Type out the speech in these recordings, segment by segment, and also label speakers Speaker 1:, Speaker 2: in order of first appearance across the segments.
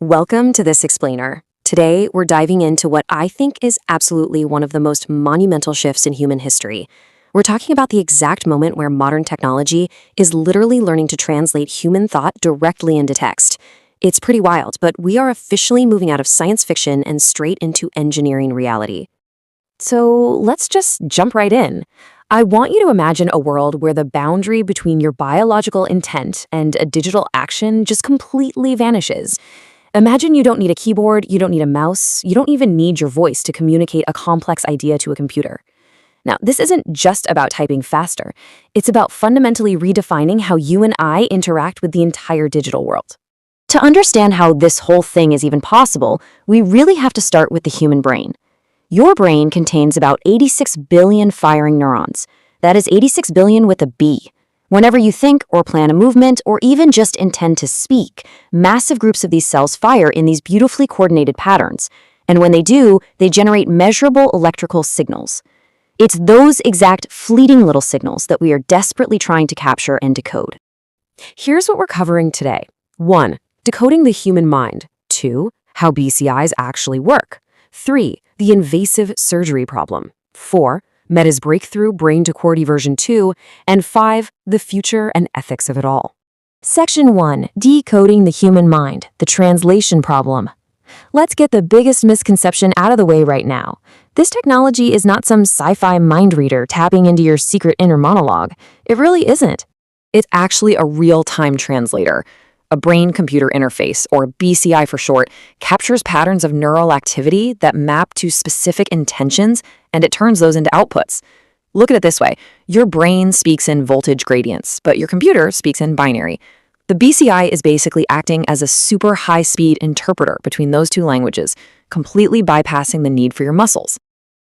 Speaker 1: Welcome to This Explainer. Today, we're diving into what I think is absolutely one of the most monumental shifts in human history. We're talking about the exact moment where modern technology is literally learning to translate human thought directly into text. It's pretty wild, but we are officially moving out of science fiction and straight into engineering reality. So let's just jump right in. I want you to imagine a world where the boundary between your biological intent and a digital action just completely vanishes. Imagine you don't need a keyboard, you don't need a mouse, you don't even need your voice to communicate a complex idea to a computer. Now, this isn't just about typing faster. It's about fundamentally redefining how you and I interact with the entire digital world. To understand how this whole thing is even possible, we really have to start with the human brain. Your brain contains about 86 billion firing neurons. That is 86 billion with a B. Whenever you think or plan a movement or even just intend to speak, massive groups of these cells fire in these beautifully coordinated patterns. And when they do, they generate measurable electrical signals. It's those exact fleeting little signals that we are desperately trying to capture and decode. Here's what we're covering today. 1. Decoding the human mind. 2. How BCIs actually work. 3. The invasive surgery problem. 4. Meta's breakthrough brain to QWERTY version 2, and 5, the future and ethics of it all. Section 1, Decoding the human mind, the translation problem. Let's get the biggest misconception out of the way right now. This technology is not some sci-fi mind reader tapping into your secret inner monologue. It really isn't. It's actually a real-time translator. A brain-computer interface, or BCI for short, captures patterns of neural activity that map to specific intentions, and it turns those into outputs. Look at it this way. Your brain speaks in voltage gradients, but your computer speaks in binary. The BCI is basically acting as a super high-speed interpreter between those two languages, completely bypassing the need for your muscles.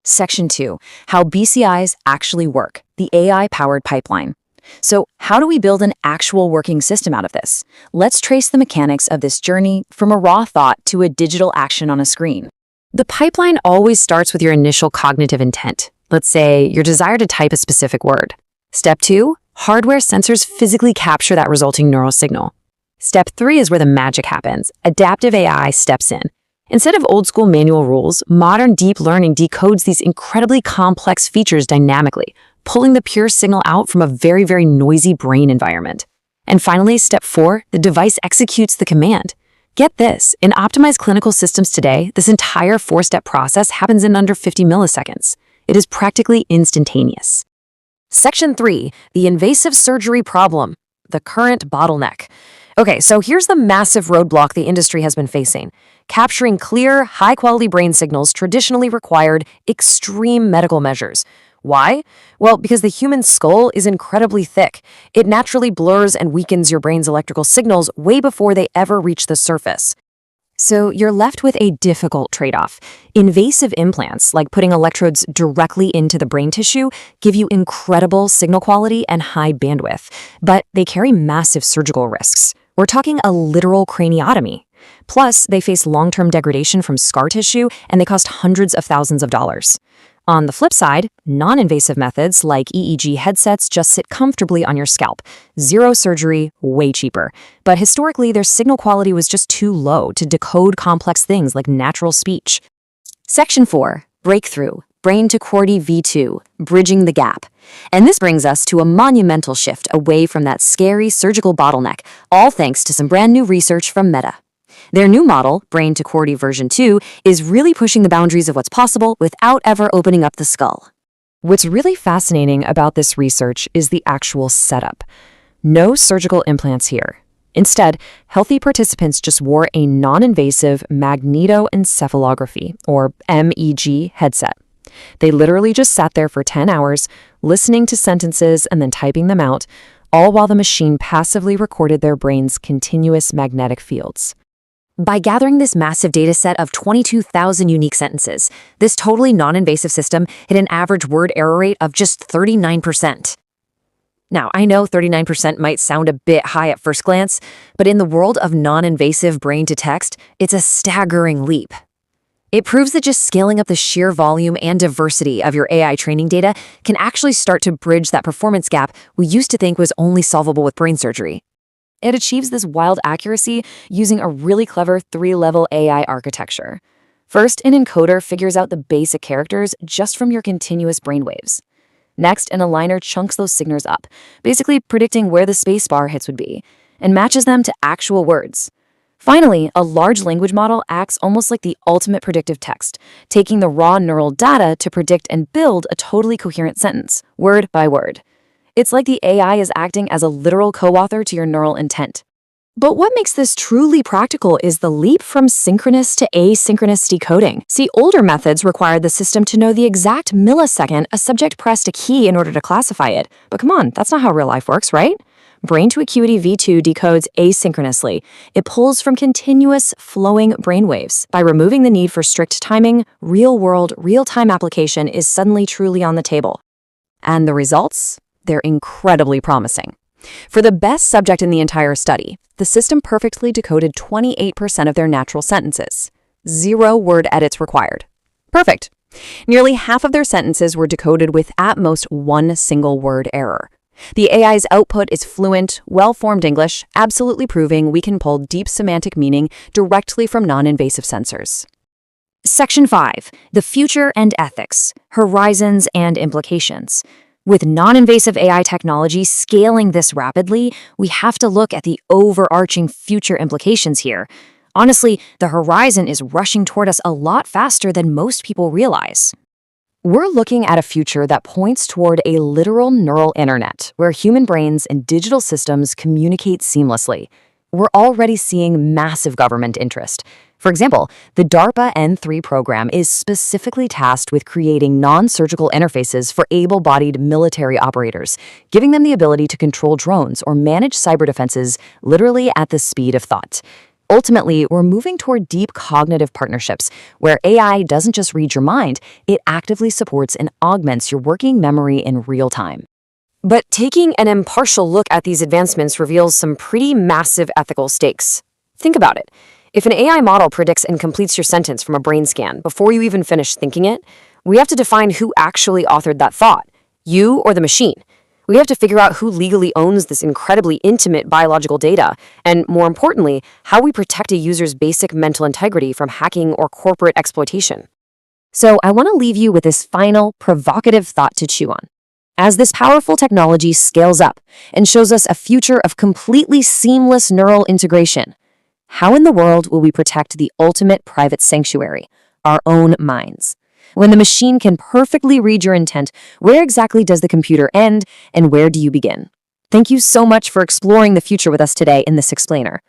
Speaker 1: Section 2. How BCIs actually work, the AI-powered pipeline. So how do we build an actual working system out of this? Let's trace the mechanics of this journey from a raw thought to a digital action on a screen. The pipeline always starts with your initial cognitive intent. Let's say your desire to type a specific word. Step 2, hardware sensors physically capture that resulting neural signal. Step 3 is where the magic happens. Adaptive AI steps in. Instead of old-school manual rules, modern deep learning decodes these incredibly complex features dynamically, pulling the pure signal out from a very, very noisy brain environment. And finally, step 4, the device executes the command. Get this, in optimized clinical systems today, this entire 4-step process happens in under 50 milliseconds. It is practically instantaneous. Section 3, the invasive surgery problem, the current bottleneck. Okay, so here's the massive roadblock the industry has been facing. Capturing clear, high-quality brain signals traditionally required extreme medical measures. Why? Well, because the human skull is incredibly thick. It naturally blurs and weakens your brain's electrical signals way before they ever reach the surface. So you're left with a difficult trade-off. Invasive implants, like putting electrodes directly into the brain tissue, give you incredible signal quality and high bandwidth, but they carry massive surgical risks. We're talking a literal craniotomy. Plus, they face long-term degradation from scar tissue, and they cost hundreds of thousands of dollars. On the flip side, non-invasive methods like EEG headsets just sit comfortably on your scalp. Zero surgery, way cheaper. But historically, their signal quality was just too low to decode complex things like natural speech. Section 4, Breakthrough, Brain to QWERTY V2, Bridging the Gap. And this brings us to a monumental shift away from that scary surgical bottleneck, all thanks to some brand new research from Meta. Their new model, Brain to QWERTY version 2, is really pushing the boundaries of what's possible without ever opening up the skull. What's really fascinating about this research is the actual setup. No surgical implants here. Instead, healthy participants just wore a non-invasive magnetoencephalography, or MEG, headset. They literally just sat there for 10 hours, listening to sentences and then typing them out, all while the machine passively recorded their brain's continuous magnetic fields. By gathering this massive data set of 22,000 unique sentences, this totally non-invasive system hit an average word error rate of just 39%. Now, I know 39% might sound a bit high at first glance, but in the world of non-invasive brain-to-text, it's a staggering leap. It proves that just scaling up the sheer volume and diversity of your AI training data can actually start to bridge that performance gap we used to think was only solvable with brain surgery. It achieves this wild accuracy using a really clever 3-level AI architecture. First, an encoder figures out the basic characters just from your continuous brainwaves. Next, an aligner chunks those signals up, basically predicting where the spacebar hits would be, and matches them to actual words. Finally, a large language model acts almost like the ultimate predictive text, taking the raw neural data to predict and build a totally coherent sentence, word by word. It's like the AI is acting as a literal co-author to your neural intent. But what makes this truly practical is the leap from synchronous to asynchronous decoding. See, older methods required the system to know the exact millisecond a subject pressed a key in order to classify it. But come on, that's not how real life works, right? Brain to Acuity V2 decodes asynchronously. It pulls from continuous, flowing brainwaves. By removing the need for strict timing, real-world, real-time application is suddenly truly on the table. And the results? They're incredibly promising. For the best subject in the entire study, the system perfectly decoded 28% of their natural sentences. 0 word edits required. Perfect. Nearly half of their sentences were decoded with at most 1 single word error. The AI's output is fluent, well-formed English, absolutely proving we can pull deep semantic meaning directly from non-invasive sensors. Section 5. The Future and Ethics, Horizons and Implications. With non-invasive AI technology scaling this rapidly, we have to look at the overarching future implications here. Honestly, the horizon is rushing toward us a lot faster than most people realize. We're looking at a future that points toward a literal neural internet, where human brains and digital systems communicate seamlessly. We're already seeing massive government interest. For example, the DARPA N3 program is specifically tasked with creating non-surgical interfaces for able-bodied military operators, giving them the ability to control drones or manage cyber defenses literally at the speed of thought. Ultimately, we're moving toward deep cognitive partnerships, where AI doesn't just read your mind, it actively supports and augments your working memory in real time. But taking an impartial look at these advancements reveals some pretty massive ethical stakes. Think about it. If an AI model predicts and completes your sentence from a brain scan before you even finish thinking it, we have to define who actually authored that thought, you or the machine. We have to figure out who legally owns this incredibly intimate biological data, and more importantly, how we protect a user's basic mental integrity from hacking or corporate exploitation. So I want to leave you with this final, provocative thought to chew on. As this powerful technology scales up and shows us a future of completely seamless neural integration, how in the world will we protect the ultimate private sanctuary, our own minds? When the machine can perfectly read your intent, where exactly does the computer end and where do you begin? Thank you so much for exploring the future with us today in this explainer.